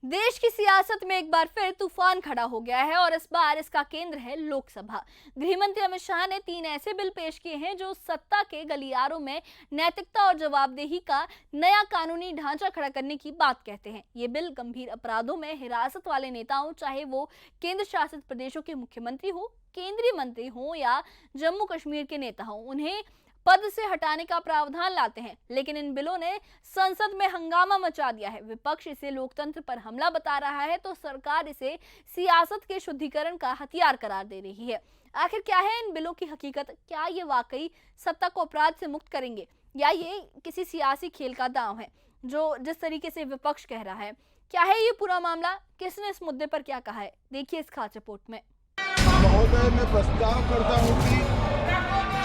देश की सियासत में एक बार फिर तूफान खड़ा हो गया है और इस बार इसका केंद्र है लोकसभा। गृह मंत्री अमित शाह ने 3 ऐसे बिल पेश किए हैं जो सत्ता के गलियारों में नैतिकता और जवाबदेही का नया कानूनी ढांचा खड़ा करने की बात कहते हैं। ये बिल गंभीर अपराधों में हिरासत वाले नेताओं, चाहे वो केंद्र शासित प्रदेशों के मुख्यमंत्री हो, केंद्रीय मंत्री हो या जम्मू कश्मीर के नेता हो, उन्हें पद से हटाने का प्रावधान लाते हैं। लेकिन इन बिलों ने संसद में हंगामा मचा दिया है। विपक्ष इसे लोकतंत्र पर हमला बता रहा है तो सरकार इसे सियासत के शुद्धिकरण का हथियार करार दे रही है। आखिर क्या है इन बिलों की हकीकत? क्या ये वाकई सत्ता को अपराध से मुक्त करेंगे या ये किसी सियासी खेल का दांव है जो जिस तरीके से विपक्ष कह रहा है? क्या है ये पूरा मामला? किसने इस मुद्दे पर क्या कहा है? देखिए इस खास रिपोर्ट में। महोदय, मैं प्रस्ताव करता हूं कि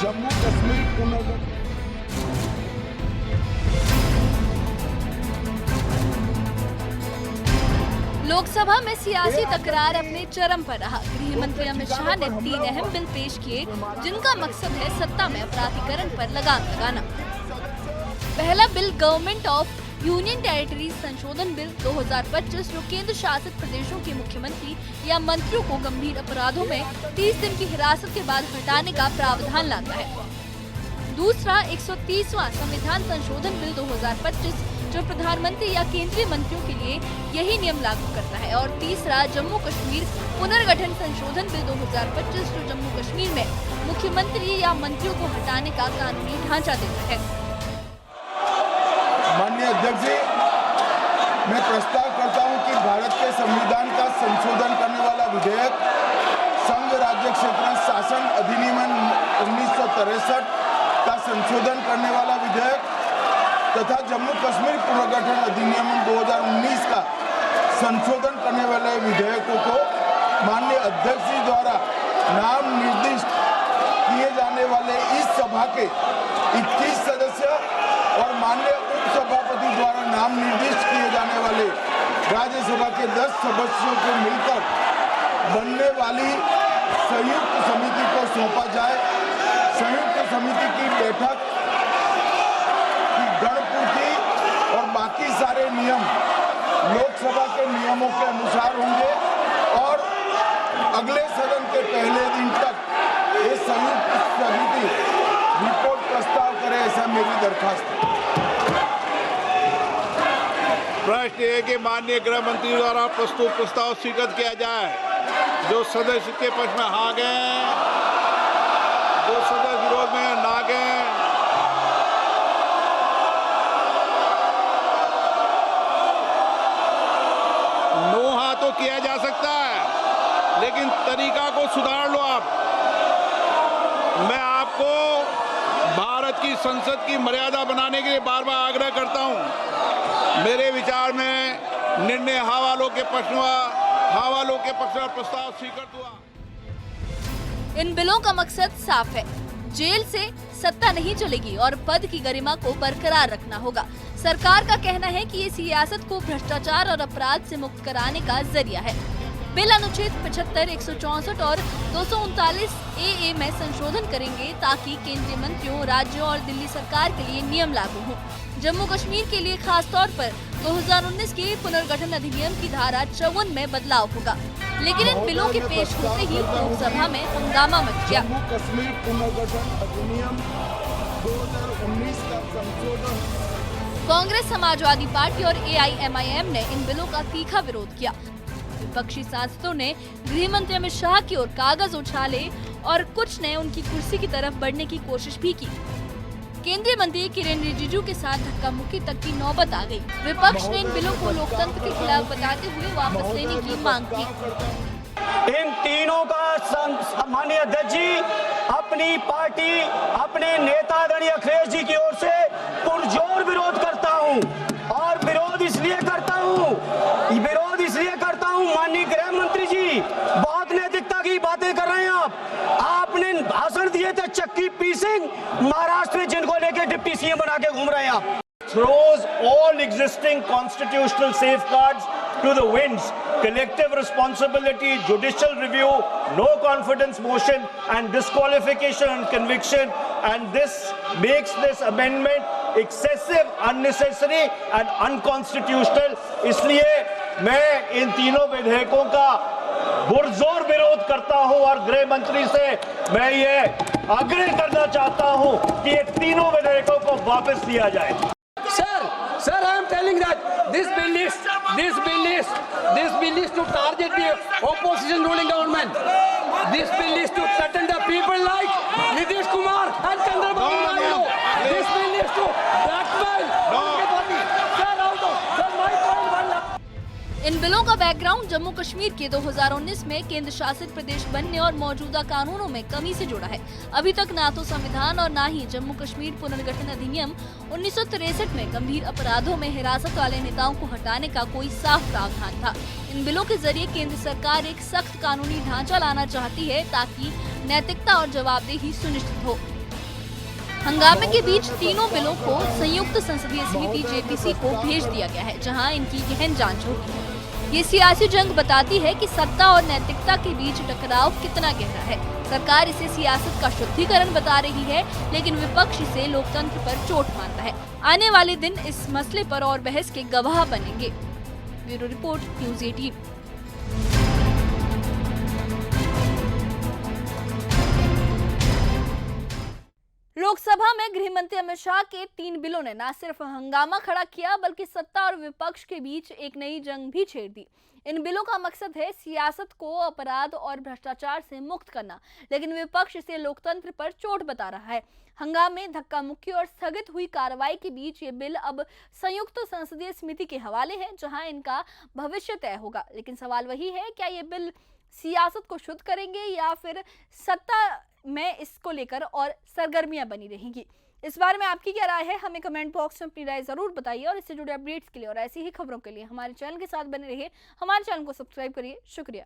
जम्मू कश्मीर पुनर्गठन लोकसभा में सियासी तकरार अपने चरम पर रहा। गृह मंत्री अमित शाह ने 3 अहम बिल पेश किए जिनका मकसद है सत्ता में अपराधीकरण पर लगाम लगाना। पहला bill government of union territories संशोधन बिल 2025 जो केंद्र शासित प्रदेशों के मुख्यमंत्री या मंत्रियों को गंभीर अपराधों में 30 दिन की हिरासत के बाद हटाने का प्रावधान लाता है। दूसरा 130वां संविधान संशोधन बिल 2025 जो प्रधानमंत्री या केंद्रीय मंत्रियों के लिए यही नियम लागू करता है। और तीसरा जम्मू कश्मीर पुनर्गठन संशोधन बिल 2025 जो जम्मू कश्मीर में मुख्यमंत्री या मंत्रियों को हटाने का कानूनी ढांचा देता है। माननीय अध्यक्ष जी, मैं प्रस्ताव करता हूं कि भारत के संविधान का संशोधन करने वाला विधेयक, संघ राज्य क्षेत्र शासन अधिनियम 1963 का संशोधन करने वाला विधेयक तथा जम्मू कश्मीर पुनर्गठन अधिनियम 2019 का संशोधन करने वाले विधेयकों को माननीय अध्यक्ष जी द्वारा नाम निर्दिष्ट किए जाने वाले इस सभा के 21 सदस्य और माननीय उपसभापति द्वारा नाम निर्दिष्ट किए जाने वाले राज्यसभा के 10 सदस्यों को मिलकर बनने वाली संयुक्त समिति को सौंपा जाए। संयुक्त समिति की बैठक की गणपूर्ति और बाकी सारे नियम लोकसभा के नियमों के अनुसार होंगे और अगले सदन के पहले दिन तक ये संयुक्त समिति रिपोर्ट प्रस्ताव करे, ऐसा मेरी दरखास्त है। प्रश्न है कि माननीय गृह मंत्री द्वारा प्रस्तुत प्रस्ताव स्वीकृत किया जाए। जो सदस्य के पक्ष में हाँ गए, जो सदस्य विरोध में ना गए, नो हाँ तो किया जा सकता है, लेकिन तरीका को सुधार लो आप। मैं आपको भारत की संसद की मर्यादा बनाने के लिए बार बार आग्रह करता हूं। मेरे विचार में निर्णय हाँ वालों के पक्ष में प्रस्ताव स्वीकृत हुआ। इन बिलों का मकसद साफ है, जेल से सत्ता नहीं चलेगी और पद की गरिमा को बरकरार रखना होगा। सरकार का कहना है कि ये सियासत को भ्रष्टाचार और अपराध से मुक्त कराने का जरिया है। बिल अनुच्छेद 75, 164 और 239 AA में संशोधन करेंगे ताकि केंद्रीय मंत्रियों, राज्यों और दिल्ली सरकार के लिए नियम लागू हों। जम्मू कश्मीर के लिए खास तौर पर 2019 के पुनर्गठन अधिनियम की धारा 54 में बदलाव होगा। लेकिन इन बिलों के पेश होते ही लोकसभा में हंगामा मच गया। जम्मू कश्मीर पुनर्गठन अधिनियम 2019 का संशोधन। कांग्रेस, समाजवादी पार्टी और AIMIM ने इन बिलों का तीखा विरोध किया। विपक्षी सांसदों ने गृह मंत्री अमित शाह की ओर कागज उछाले और कुछ ने उनकी कुर्सी की तरफ बढ़ने की कोशिश भी की। केंद्रीय मंत्री किरेन रिजिजू के साथ धक्का मुक्की तक की नौबत आ गई। विपक्ष ने इन बिलों को लोकतंत्र के खिलाफ बताते हुए वापस लेने की मांग की। इन तीनों का माननीय अध्यक्ष जी, अपनी पार्टी, अपने नेता आदरणीय अखिलेश जी की ओर से पुरजोर विरोध करता हूं। और विरोध इसलिए करता हूं माननीय गृह मंत्री जी, बहुत नैतिकता की बातें कर रहे हैं आप। आपने भाषण दिए थे चक्की पीसिंग महाराष्ट्र में, जिनको लेके डिप्टी CM बना के घूम रहे हैं आप। Throws all existing constitutional safeguards to the winds. Collective responsibility, judicial review, no confidence motion and disqualification and conviction, and this makes this amendment excessive, unnecessary and unconstitutional. इसलिए मैं इन तीनों विधेयकों का पुरजोर विरोध करता हूं और गृह मंत्री से मैं ये आग्रह करना चाहता हूं कि ये तीनों विधेयकों को वापस लिया जाए। Sir, I am telling that this bill is to target the opposition ruling government. This bill is to threaten the people like Nitish Kumar and Chandrababu Naidu. This bill is to blackmail. Sir, my point. इन बिलों का background Jammu Kashmir के 2019 में केंद्र शासित प्रदेश बनने और मौजूदा कानूनों में कमी से जुड़ा है। अभी तक ना तो संविधान और ना ही जम्मू कश्मीर पुनर्गठन अधिनियम 1963 में गंभीर अपराधों में हिरासत वाले नेताओं को हटाने का कोई साफ प्रावधान था। इन बिलों के जरिए केंद्र सरकार एक सख्त कानूनी ढांचा लाना चाहती है ताकि नैतिकता और जवाबदेही सुनिश्चित हो। हंगामे के बीच तीनों बिलों को संयुक्त संसदीय समिति जेपीसी को भेज दिया गया है, जहां इनकी गहन जांच होगी। ये सियासी जंग बताती है कि सत्ता और नैतिकता के बीच टकराव कितना गहरा है। सरकार इसे सियासत का शुद्धिकरण बता रही है, लेकिन विपक्ष इसे लोकतंत्र पर चोट मानता है। आने वाले दिन इस मसले पर और बहस के गवाह बनेंगे। Bureau report, news 18। लोकसभा में गृह मंत्री अमित शाह के 3 बिलों ने न सिर्फ हंगामा खड़ा किया बल्कि सत्ता और विपक्ष के बीच एक नई जंग भी छेड़ दी। इन बिलों का मकसद है सियासत को अपराध और भ्रष्टाचार से मुक्त करना, लेकिन विपक्ष इसे लोकतंत्र पर चोट बता रहा है। हंगामे, धक्का मुक्की और स्थगित हुई कार्रवाई के बीच ये बिल अब संयुक्त संसदीय समिति के हवाले हैं, जहां इनका भविष्य तय होगा। लेकिन सवाल वही है, क्या ये बिल सियासत को शुद्ध करेंगे या फिर सत्ता में इसको लेकर और सरगर्मियां बनी रहेंगी? इस बारे में आपकी क्या राय है? हमें कमेंट बॉक्स में अपनी राय जरूर बताइए और इससे जुड़े अपडेट्स के लिए और ऐसी ही खबरों के लिए हमारे चैनल के साथ बने रहिए। हमारे चैनल को सब्सक्राइब करिए। शुक्रिया।